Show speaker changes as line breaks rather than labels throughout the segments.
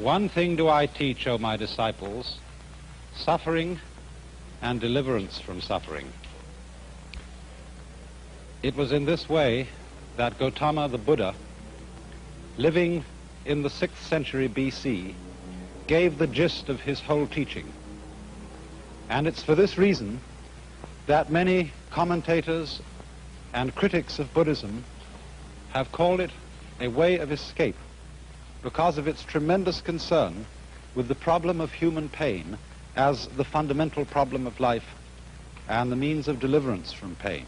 One thing do I teach, O my disciples, suffering and deliverance from suffering. It was in this way that Gautama the Buddha, living in the 6th century BC, gave the gist of his whole teaching. And it's for this reason that many commentators and critics of Buddhism have called it a way of escape, because of its tremendous concern with the problem of human pain as the fundamental problem of life and the means of deliverance from pain.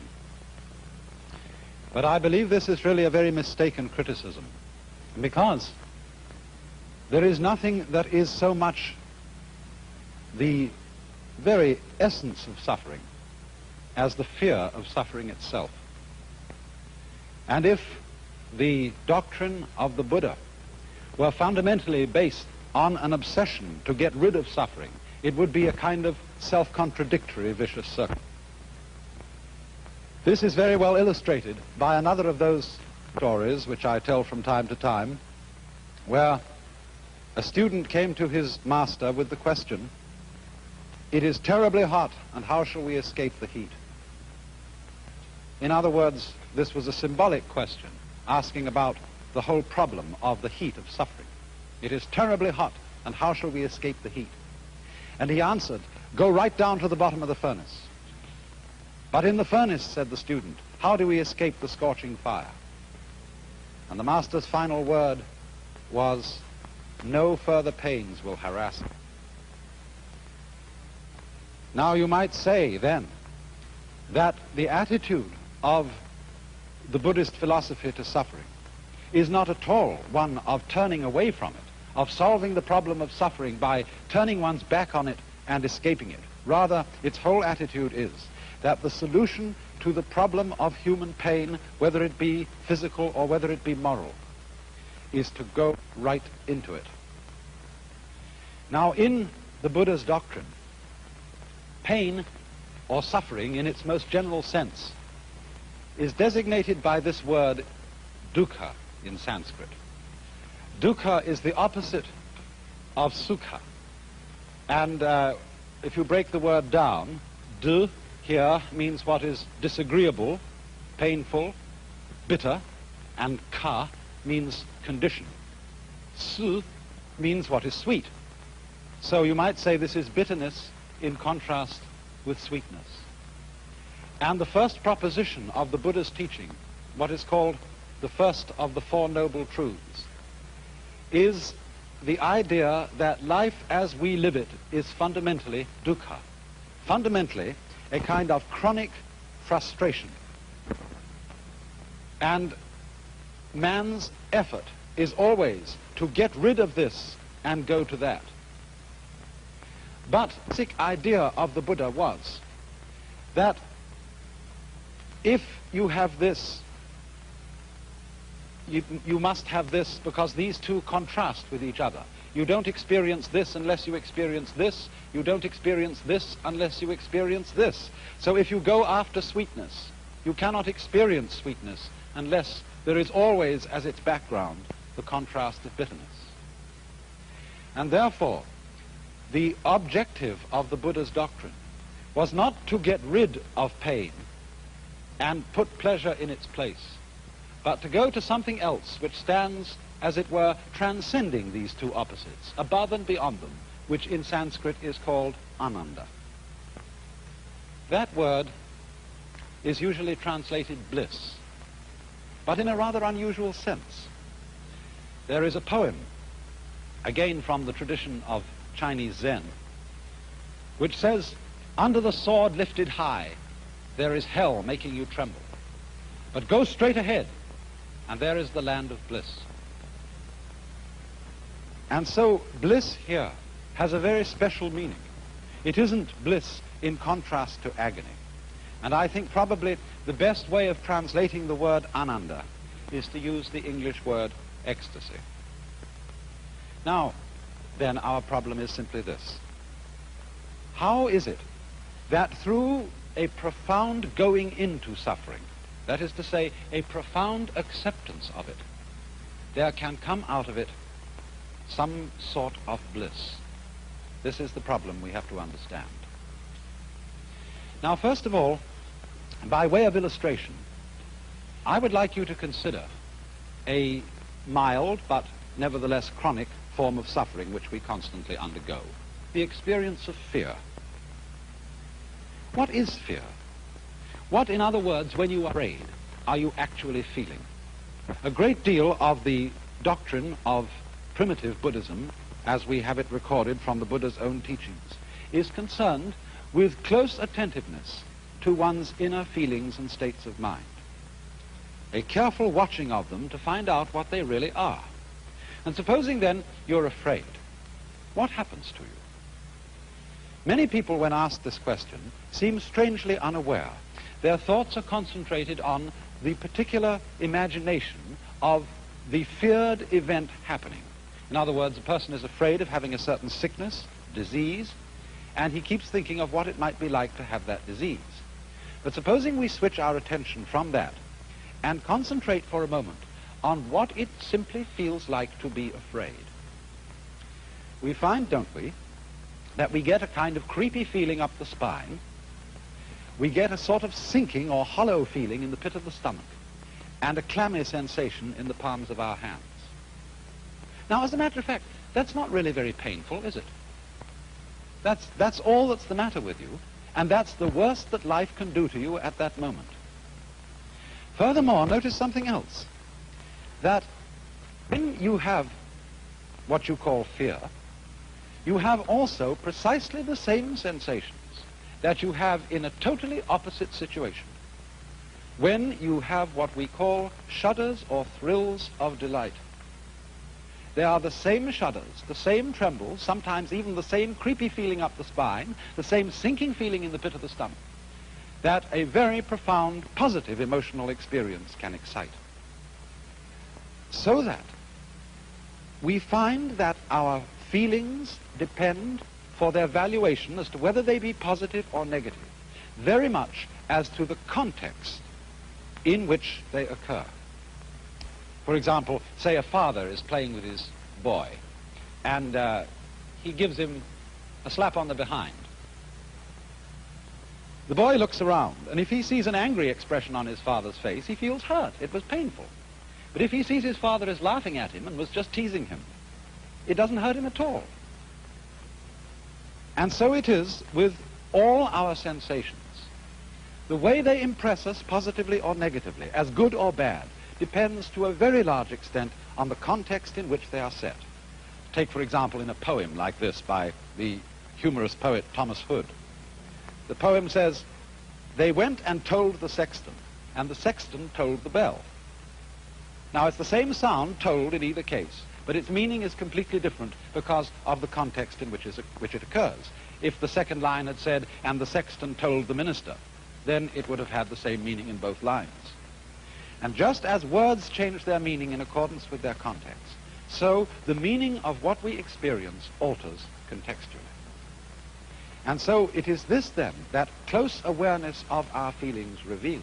But I believe this is really a very mistaken criticism, because there is nothing that is so much the very essence of suffering as the fear of suffering itself. And if the doctrine of the Buddha were fundamentally based on an obsession to get rid of suffering, it would be a kind of self-contradictory vicious circle. This is very well illustrated by another of those stories which I tell from time to time, where a student came to his master with the question, "It is terribly hot, and how shall we escape the heat?" In other words, this was a symbolic question, asking about the whole problem of the heat of suffering. It is terribly hot, and how shall we escape the heat? And he answered, "Go right down to the bottom of the furnace." "But in the furnace," said the student, "how do we escape the scorching fire?" And the master's final word was, "No further pains will harass me." Now you might say then that the attitude of the Buddhist philosophy to suffering is not at all one of turning away from it, of solving the problem of suffering by turning one's back on it and escaping it. Rather, its whole attitude is that the solution to the problem of human pain, whether it be physical or whether it be moral, is to go right into it. Now, in the Buddha's doctrine, pain or suffering in its most general sense is designated by this word dukkha in Sanskrit. Dukkha is the opposite of sukha. And if you break the word down, du here means what is disagreeable, painful, bitter, and ka means condition. Su means what is sweet. So you might say this is bitterness in contrast with sweetness. And the first proposition of the Buddha's teaching, what is called the first of the Four Noble Truths, is the idea that life as we live it is fundamentally dukkha, fundamentally a kind of chronic frustration. And man's effort is always to get rid of this and go to that. But the basic idea of the Buddha was that if you have this, you must have this, because these two contrast with each other. You don't experience this unless you experience this. You don't experience this unless you experience this. So if you go after sweetness, you cannot experience sweetness unless there is always as its background the contrast of bitterness. And therefore, the objective of the Buddha's doctrine was not to get rid of pain and put pleasure in its place, but to go to something else which stands, as it were, transcending these two opposites, above and beyond them, which in Sanskrit is called ananda. That word is usually translated bliss, but in a rather unusual sense. There is a poem, again from the tradition of Chinese Zen, which says, "Under the sword lifted high, there is hell making you tremble. But go straight ahead, and there is the land of bliss." And so bliss here has a very special meaning. It isn't bliss in contrast to agony. And I think probably the best way of translating the word ananda is to use the English word ecstasy. Now, then our problem is simply this. How is it that through a profound going into suffering, that is to say, a profound acceptance of it, there can come out of it some sort of bliss. This is the problem we have to understand. Now, first of all, by way of illustration, I would like you to consider a mild but nevertheless chronic form of suffering which we constantly undergo, the experience of fear. What is fear? What, in other words, when you are afraid, are you actually feeling? A great deal of the doctrine of primitive Buddhism, as we have it recorded from the Buddha's own teachings, is concerned with close attentiveness to one's inner feelings and states of mind, a careful watching of them to find out what they really are. And supposing then you're afraid, what happens to you? Many people, when asked this question, seem strangely unaware. Their thoughts are concentrated on the particular imagination of the feared event happening. In other words, a person is afraid of having a certain sickness, disease, and he keeps thinking of what it might be like to have that disease. But supposing we switch our attention from that and concentrate for a moment on what it simply feels like to be afraid, we find, don't we, that we get a kind of creepy feeling up the spine. We get a sort of sinking or hollow feeling in the pit of the stomach, and a clammy sensation in the palms of our hands. Now, as a matter of fact, that's not really very painful, is it? That's all that's the matter with you, and that's the worst that life can do to you at that moment. Furthermore, notice something else, that when you have what you call fear, you have also precisely the same sensations that you have in a totally opposite situation, when you have what we call shudders or thrills of delight. They are the same shudders, the same trembles, sometimes even the same creepy feeling up the spine, the same sinking feeling in the pit of the stomach, that a very profound, positive emotional experience can excite. So that we find that our feelings depend, for their valuation as to whether they be positive or negative, very much as to the context in which they occur. For example, say a father is playing with his boy, and he gives him a slap on the behind. The boy looks around, and if he sees an angry expression on his father's face, he feels hurt. It was painful. But if he sees his father is laughing at him and was just teasing him, it doesn't hurt him at all. And so it is with all our sensations. The way they impress us positively or negatively, as good or bad, depends to a very large extent on the context in which they are set. Take, for example, in a poem like this by the humorous poet Thomas Hood. The poem says, "They went and told the sexton, and the sexton told the bell." Now, it's the same sound told in either case, but its meaning is completely different because of the context in which it occurs. If the second line had said, "and the sexton told the minister," then it would have had the same meaning in both lines. And just as words change their meaning in accordance with their context, so the meaning of what we experience alters contextually. And so it is this, then, that close awareness of our feelings reveals.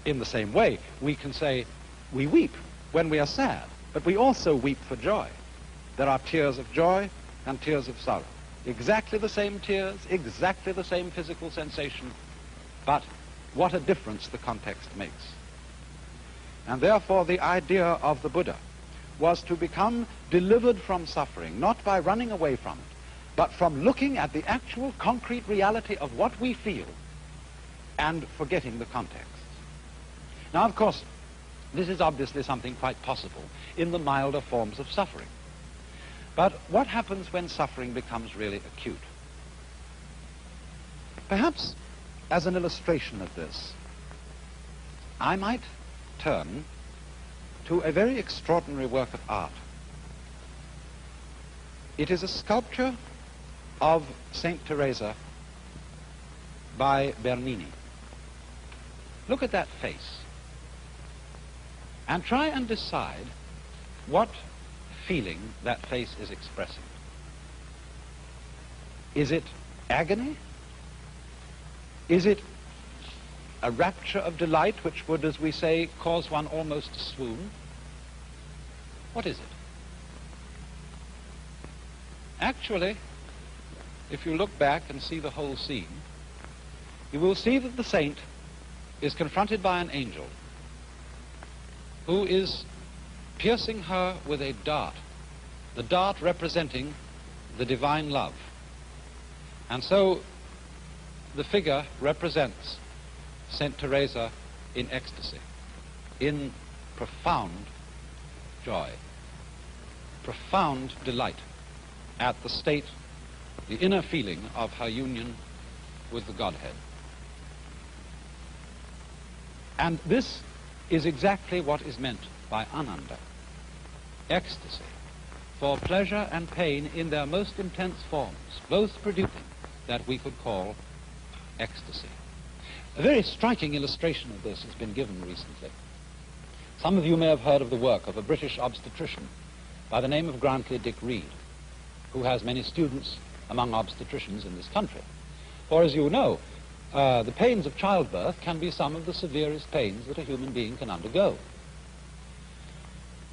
In the same way, we can say we weep when we are sad, but we also weep for joy. There are tears of joy and tears of sorrow. Exactly the same tears, exactly the same physical sensation, but what a difference the context makes. And therefore the idea of the Buddha was to become delivered from suffering, not by running away from it, but from looking at the actual concrete reality of what we feel and forgetting the context. Now, of course, this is obviously something quite possible in the milder forms of suffering. But what happens when suffering becomes really acute? Perhaps as an illustration of this, I might turn to a very extraordinary work of art. It is a sculpture of Saint Teresa by Bernini. Look at that face and try and decide what feeling that face is expressing. Is it agony? Is it a rapture of delight which would, as we say, cause one almost to swoon? What is it? Actually, if you look back and see the whole scene, you will see that the saint is confronted by an angel who is piercing her with a dart, the dart representing the divine love. And so the figure represents Saint Teresa in ecstasy, in profound joy, profound delight at the state, the inner feeling of her union with the Godhead. And this is exactly what is meant by Ananda, ecstasy, for pleasure and pain in their most intense forms, both producing that we could call ecstasy. A very striking illustration of this has been given recently. Some of you may have heard of the work of a British obstetrician by the name of Grantley Dick Reed, who has many students among obstetricians in this country. For as you know, the pains of childbirth can be some of the severest pains that a human being can undergo.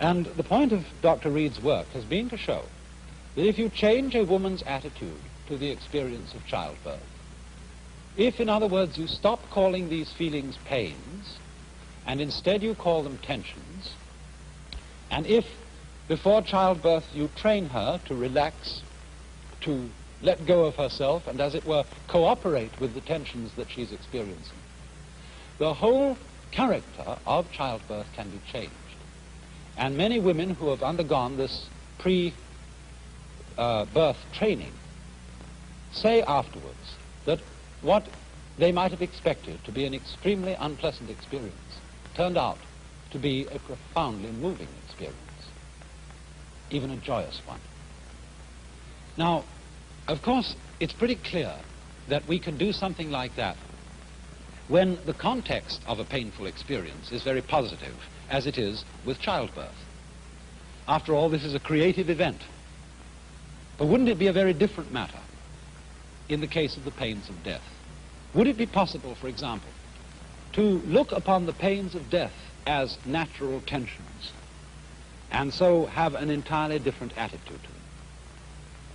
And the point of Dr. Reed's work has been to show that if you change a woman's attitude to the experience of childbirth, if, in other words, you stop calling these feelings pains, and instead you call them tensions, and if before childbirth you train her to relax, to let go of herself, and as it were, cooperate with the tensions that she's experiencing, the whole character of childbirth can be changed. And many women who have undergone this pre-birth training say afterwards that what they might have expected to be an extremely unpleasant experience turned out to be a profoundly moving experience, even a joyous one. Now, of course, it's pretty clear that we can do something like that when the context of a painful experience is very positive, as it is with childbirth. After all, this is a creative event. But wouldn't it be a very different matter in the case of the pains of death? Would it be possible, for example, to look upon the pains of death as natural tensions and so have an entirely different attitude to them?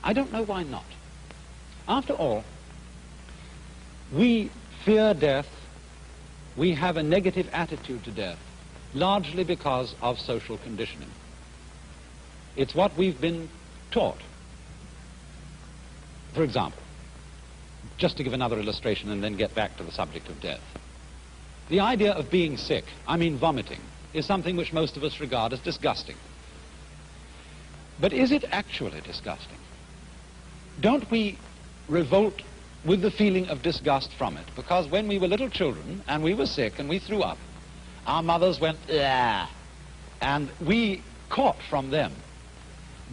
I don't know why not. After all, we fear death, we have a negative attitude to death, largely because of social conditioning. It's what we've been taught. For example, just to give another illustration and then get back to the subject of death. The idea of being sick, I mean vomiting, is something which most of us regard as disgusting. But is it actually disgusting? Don't we revolt with the feeling of disgust from it? Because when we were little children and we were sick and we threw up, our mothers went, "Ugh," and we caught from them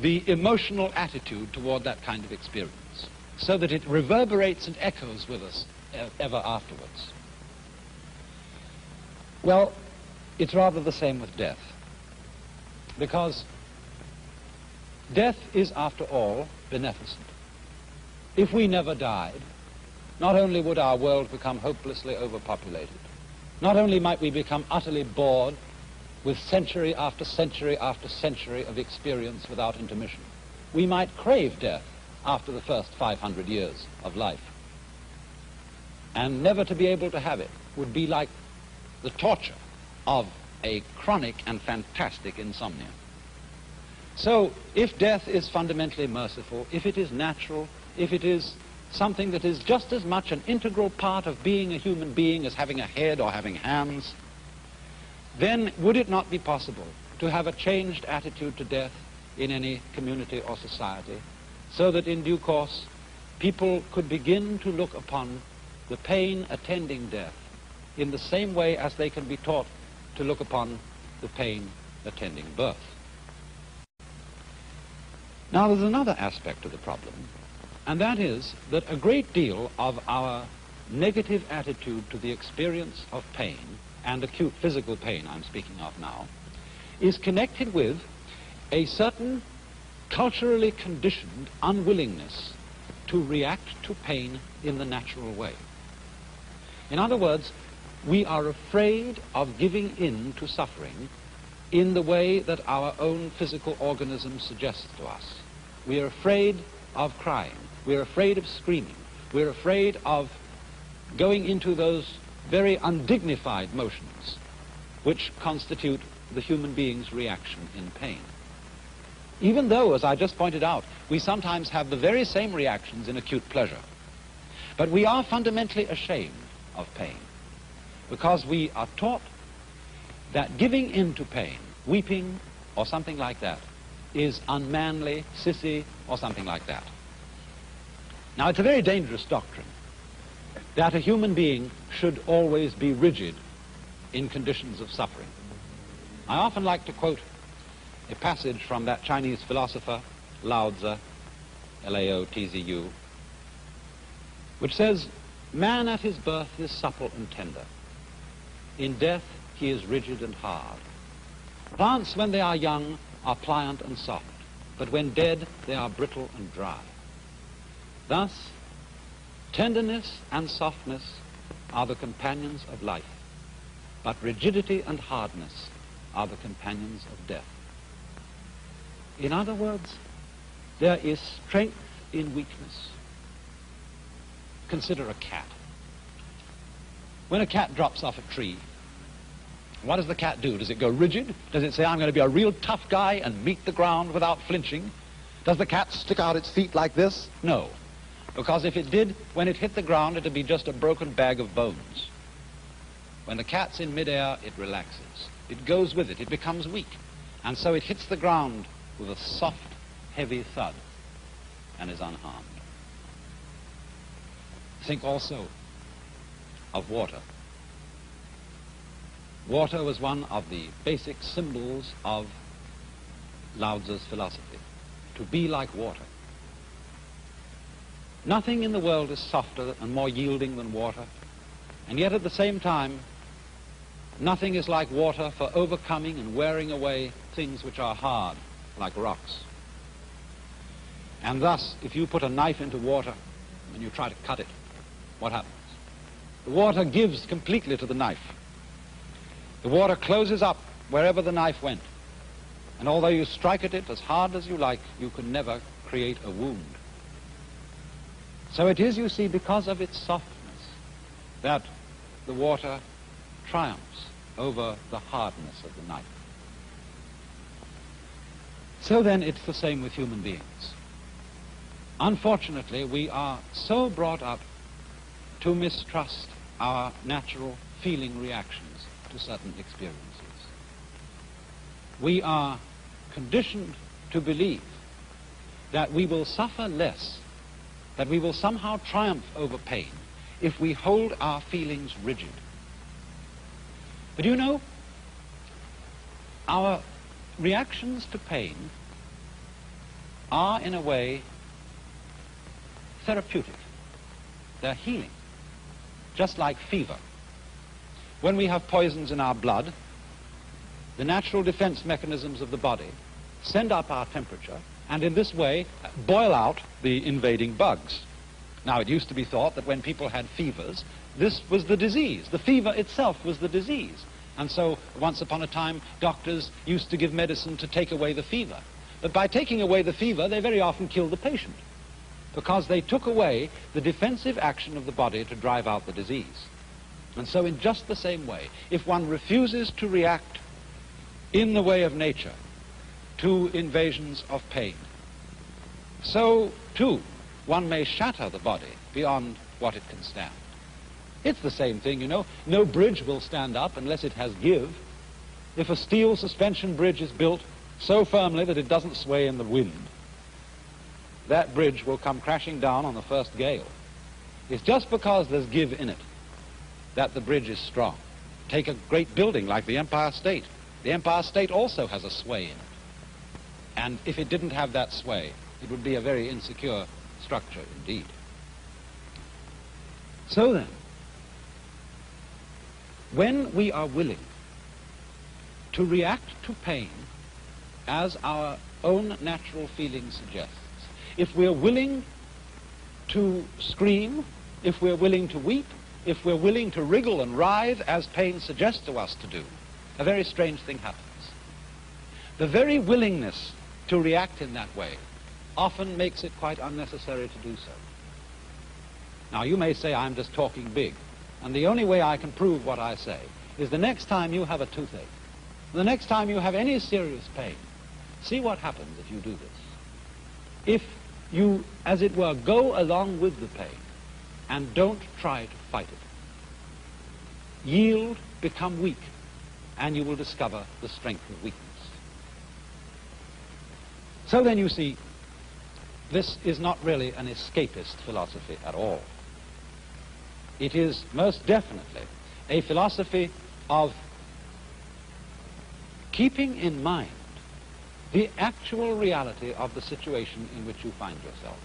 the emotional attitude toward that kind of experience, so that it reverberates and echoes with us ever afterwards. Well, it's rather the same with death, because death is, after all, beneficent. If we never died, not only would our world become hopelessly overpopulated, not only might we become utterly bored with century after century after century of experience without intermission, we might crave death after the first 500 years of life. And never to be able to have it would be like the torture of a chronic and fantastic insomnia. So, if death is fundamentally merciful, if it is natural, if it is something that is just as much an integral part of being a human being as having a head or having hands, then would it not be possible to have a changed attitude to death in any community or society, so that in due course people could begin to look upon the pain attending death in the same way as they can be taught to look upon the pain attending birth? Now, there's another aspect of the problem, and that is that a great deal of our negative attitude to the experience of pain, and acute physical pain I'm speaking of now, is connected with a certain culturally conditioned unwillingness to react to pain in the natural way. In other words, we are afraid of giving in to suffering in the way that our own physical organism suggests to us. We are afraid of crying. We're afraid of screaming. We're afraid of going into those very undignified motions which constitute the human being's reaction in pain. Even though, as I just pointed out, we sometimes have the very same reactions in acute pleasure. But we are fundamentally ashamed of pain because we are taught that giving in to pain, weeping or something like that, is unmanly, sissy, or something like that. Now, it's a very dangerous doctrine that a human being should always be rigid in conditions of suffering. I often like to quote a passage from that Chinese philosopher, Lao Tzu, Lao-Tzu, which says, "Man at his birth is supple and tender. In death he is rigid and hard. Plants when they are young are pliant and soft, but when dead they are brittle and dry. Thus, tenderness and softness are the companions of life, but rigidity and hardness are the companions of death." In other words, there is strength in weakness. Consider a cat. When a cat drops off a tree, what does the cat do? Does it go rigid? Does it say, "I'm going to be a real tough guy and meet the ground without flinching"? Does the cat stick out its feet like this? No. Because if it did, when it hit the ground, it would be just a broken bag of bones. When the cat's in midair, it relaxes. It goes with it. It becomes weak. And so it hits the ground with a soft, heavy thud and is unharmed. Think also of water. Water was one of the basic symbols of Lao Tzu's philosophy, to be like water. Nothing in the world is softer and more yielding than water, and yet at the same time, nothing is like water for overcoming and wearing away things which are hard, like rocks. And thus, if you put a knife into water and you try to cut it, what happens? The water gives completely to the knife. The water closes up wherever the knife went. And although you strike at it as hard as you like, you can never create a wound. So it is, you see, because of its softness that the water triumphs over the hardness of the knife. So then it's the same with human beings. Unfortunately, we are so brought up to mistrust our natural feeling reactions to certain experiences. We are conditioned to believe that we will suffer less, that we will somehow triumph over pain if we hold our feelings rigid. But you know, our reactions to pain are in a way therapeutic. They're healing, just like fever. When we have poisons in our blood, the natural defense mechanisms of the body send up our temperature and in this way boil out the invading bugs. Now, it used to be thought that when people had fevers, this was the disease. The fever itself was the disease. And so, once upon a time, doctors used to give medicine to take away the fever. But by taking away the fever, they very often killed the patient, because they took away the defensive action of the body to drive out the disease. And so in just the same way, if one refuses to react in the way of nature to invasions of pain, so too one may shatter the body beyond what it can stand. It's the same thing, you know. No bridge will stand up unless it has give. If a steel suspension bridge is built so firmly that it doesn't sway in the wind, that bridge will come crashing down on the first gale. It's just because there's give in it that the bridge is strong. Take a great building like the Empire State. The Empire State also has a sway in it. And if it didn't have that sway, it would be a very insecure structure indeed. So then, when we are willing to react to pain as our own natural feeling suggests, if we're willing to scream, if we're willing to weep, if we're willing to wriggle and writhe as pain suggests to us to do, a very strange thing happens. The very willingness to react in that way often makes it quite unnecessary to do so. Now, you may say I'm just talking big, and the only way I can prove what I say is the next time you have a toothache, the next time you have any serious pain, see what happens if you do this. If you, as it were, go along with the pain and don't try to fight it, yield, become weak, and you will discover the strength of weakness. So then you see, this is not really an escapist philosophy at all. It is most definitely a philosophy of keeping in mind the actual reality of the situation in which you find yourself.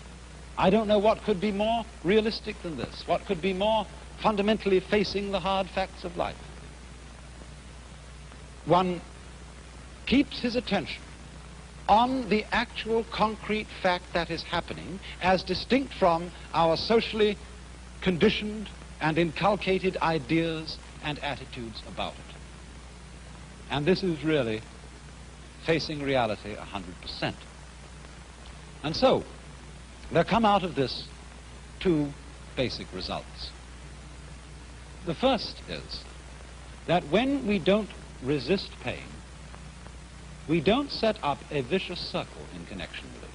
I don't know what could be more realistic than this, what could be more fundamentally facing the hard facts of life. One keeps his attention on the actual concrete fact that is happening as distinct from our socially conditioned and inculcated ideas and attitudes about it. And this is really facing reality 100%. And so, there come out of this two basic results. The first is that when we don't resist pain, we don't set up a vicious circle in connection with it.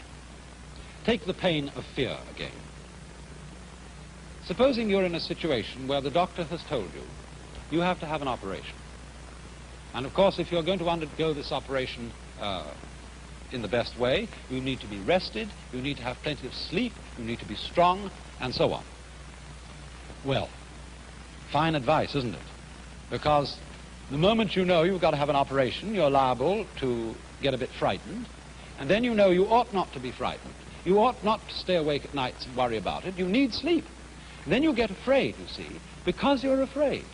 Take the pain of fear again. Supposing you're in a situation where the doctor has told you you have to have an operation. And of course, if you're going to undergo this operation in the best way, you need to be rested, you need to have plenty of sleep, you need to be strong, and so on. Well, fine advice, isn't it? Because the moment you know you've got to have an operation, you're liable to get a bit frightened, and then you know you ought not to be frightened. You ought not to stay awake at nights and worry about it. You need sleep. And then you get afraid, you see, because you're afraid.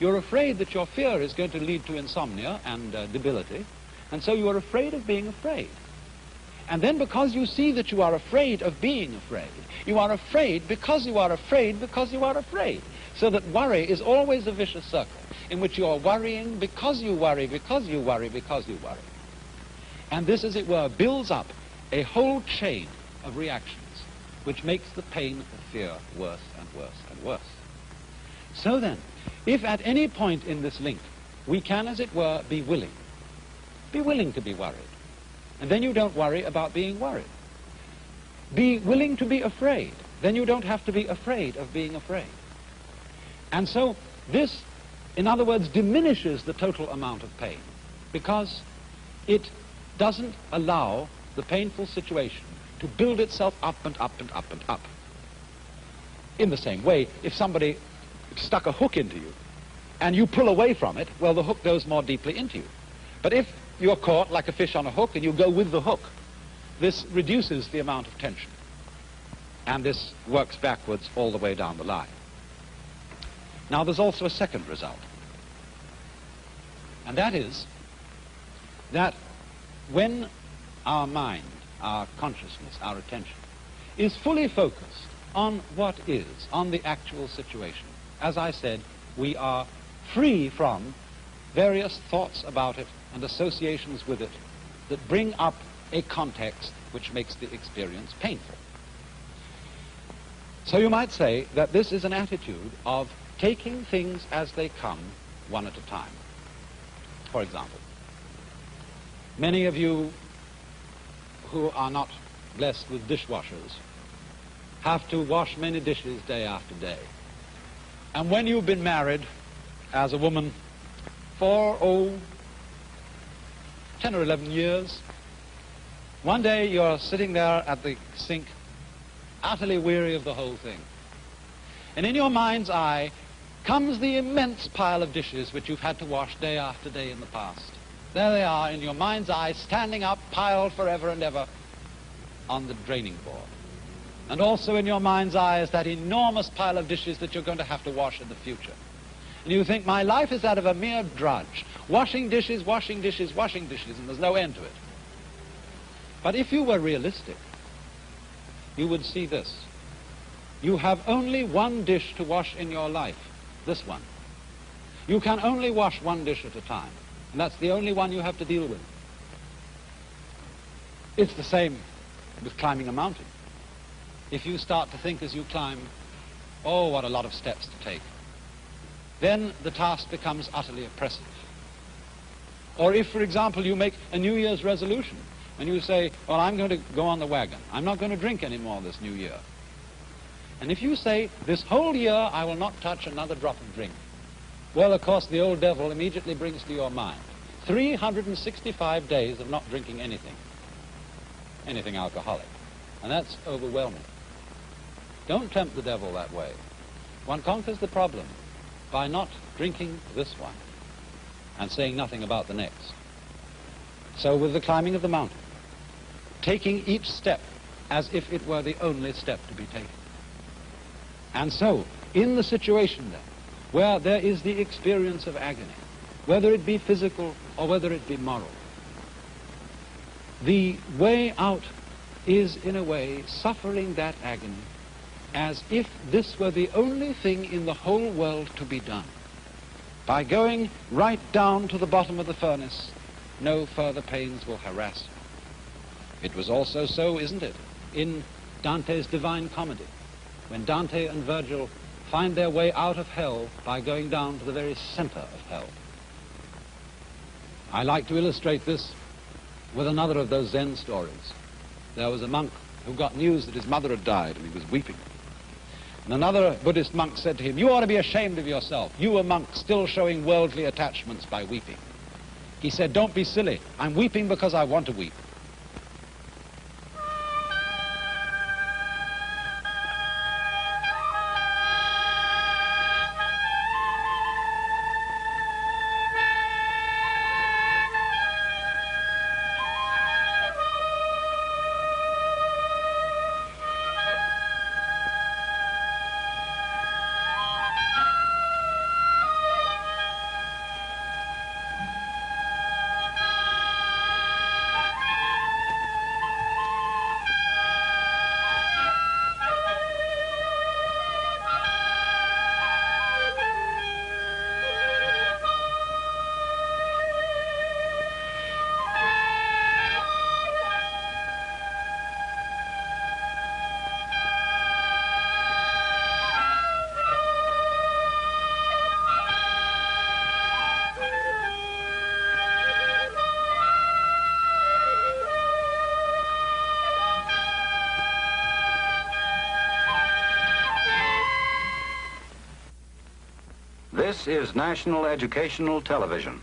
You're afraid that your fear is going to lead to insomnia and debility, and so you are afraid of being afraid. And then because you see that you are afraid of being afraid, you are afraid because you are afraid because you are afraid. So that worry is always a vicious circle in which you are worrying because you worry, because you worry, because you worry. And this, as it were, builds up a whole chain of reactions which makes the pain of fear worse and worse and worse. So then, if at any point in this link we can, as it were, be willing to be worried, and then you don't worry about being worried. Be willing to be afraid, then you don't have to be afraid of being afraid. And so this, in other words, diminishes the total amount of pain, because it doesn't allow the painful situation to build itself up and up and up and up. In the same way, if somebody stuck a hook into you and you pull away from it, well, the hook goes more deeply into you. But if you're caught like a fish on a hook and you go with the hook, this reduces the amount of tension. And this works backwards all the way down the line. Now, there's also a second result. And that is that when our mind, our consciousness, our attention is fully focused on what is, on the actual situation, as I said, we are free from various thoughts about it and associations with it that bring up a context which makes the experience painful. So you might say that this is an attitude of taking things as they come, one at a time. For example, many of you who are not blessed with dishwashers have to wash many dishes day after day. And when you've been married as a woman for, 10 or 11 years, one day you're sitting there at the sink, utterly weary of the whole thing. And in your mind's eye comes the immense pile of dishes which you've had to wash day after day in the past. There they are in your mind's eye, standing up, piled forever and ever on the draining board. And also in your mind's eye is that enormous pile of dishes that you're going to have to wash in the future. And you think, my life is that of a mere drudge, washing dishes, washing dishes, washing dishes, and there's no end to it. But if you were realistic, you would see this. You have only one dish to wash in your life, this one. You can only wash one dish at a time, and that's the only one you have to deal with. It's the same with climbing a mountain. If you start to think as you climb, oh, what a lot of steps to take, then the task becomes utterly oppressive. Or if, for example, you make a New Year's resolution and you say, well, I'm going to go on the wagon. I'm not going to drink anymore this new year. And if you say, this whole year I will not touch another drop of drink, well, of course, the old devil immediately brings to your mind 365 days of not drinking anything alcoholic. And that's overwhelming. Don't tempt the devil that way. One conquers the problem by not drinking this one and saying nothing about the next. So with the climbing of the mountain, taking each step as if it were the only step to be taken. And so, in the situation then, where there is the experience of agony, whether it be physical or whether it be moral, the way out is, in a way, suffering that agony as if this were the only thing in the whole world to be done. By going right down to the bottom of the furnace, no further pains will harass you. It was also so, isn't it, in Dante's Divine Comedy, when Dante and Virgil find their way out of hell by going down to the very center of hell. I like to illustrate this with another of those Zen stories. There was a monk who got news that his mother had died, and he was weeping. And another Buddhist monk said to him, you ought to be ashamed of yourself. You, a monk, still showing worldly attachments by weeping. He said, don't be silly. I'm weeping because I want to weep.
This is National Educational Television.